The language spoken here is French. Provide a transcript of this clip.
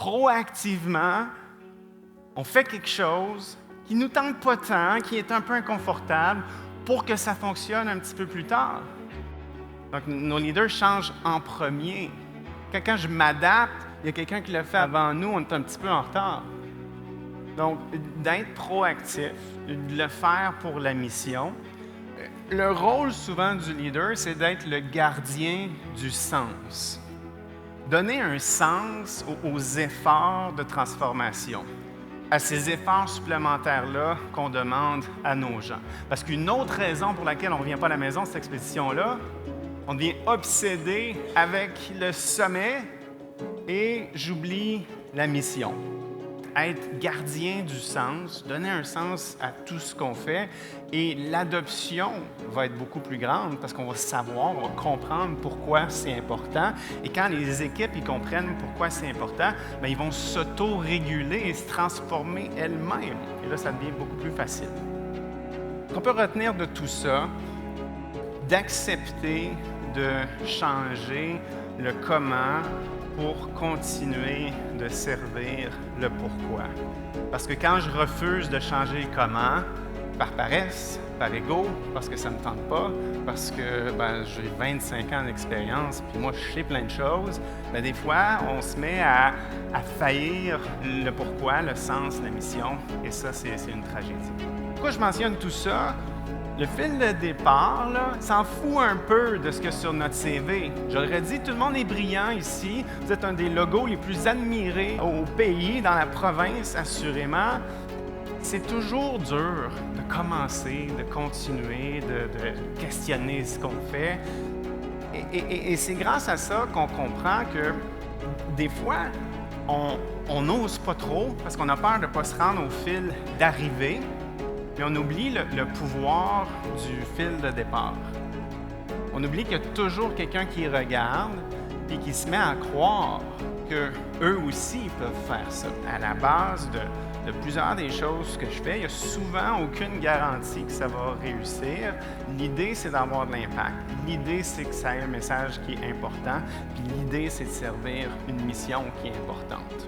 proactivement, on fait quelque chose qui ne nous tente pas tant, qui est un peu inconfortable, pour que ça fonctionne un petit peu plus tard. Donc, nos leaders changent en premier. Quand je m'adapte, il y a quelqu'un qui l'a fait avant nous, on est un petit peu en retard. Donc, d'être proactif, de le faire pour la mission. Le rôle souvent du leader, c'est d'être le gardien du sens. Donner un sens aux efforts de transformation, à ces efforts supplémentaires-là qu'on demande à nos gens. Parce qu'une autre raison pour laquelle on ne revient pas à la maison, cette expédition-là, on devient obsédé avec le sommet et j'oublie la mission. Être gardien du sens, donner un sens à tout ce qu'on fait et l'adoption va être beaucoup plus grande parce qu'on va savoir, on va comprendre pourquoi c'est important et quand les équipes ils comprennent pourquoi c'est important, bien, ils vont s'auto-réguler et se transformer elles-mêmes et là ça devient beaucoup plus facile. On peut retenir de tout ça, d'accepter de changer le comment pour continuer de servir le pourquoi. Parce que quand je refuse de changer le comment, par paresse, par ego, parce que ça ne me tente pas, parce que j'ai 25 ans d'expérience, puis moi je sais plein de choses, des fois on se met à faillir le pourquoi, le sens, la mission, et ça c'est une tragédie. Pourquoi je mentionne tout ça? Le fil de départ, là, s'en fout un peu de ce qu'il y a sur notre CV. J'aurais dit, tout le monde est brillant ici. Vous êtes un des logos les plus admirés au pays, dans la province, assurément. C'est toujours dur de commencer, de continuer, de questionner ce qu'on fait. Et c'est grâce à ça qu'on comprend que des fois, on n'ose pas trop parce qu'on a peur de ne pas se rendre au fil d'arrivée. Mais on oublie le pouvoir du fil de départ. On oublie qu'il y a toujours quelqu'un qui regarde et qui se met à croire qu'eux aussi peuvent faire ça. À la base de plusieurs des choses que je fais, il n'y a souvent aucune garantie que ça va réussir. L'idée, c'est d'avoir de l'impact. L'idée, c'est que ça ait un message qui est important. Puis l'idée, c'est de servir une mission qui est importante.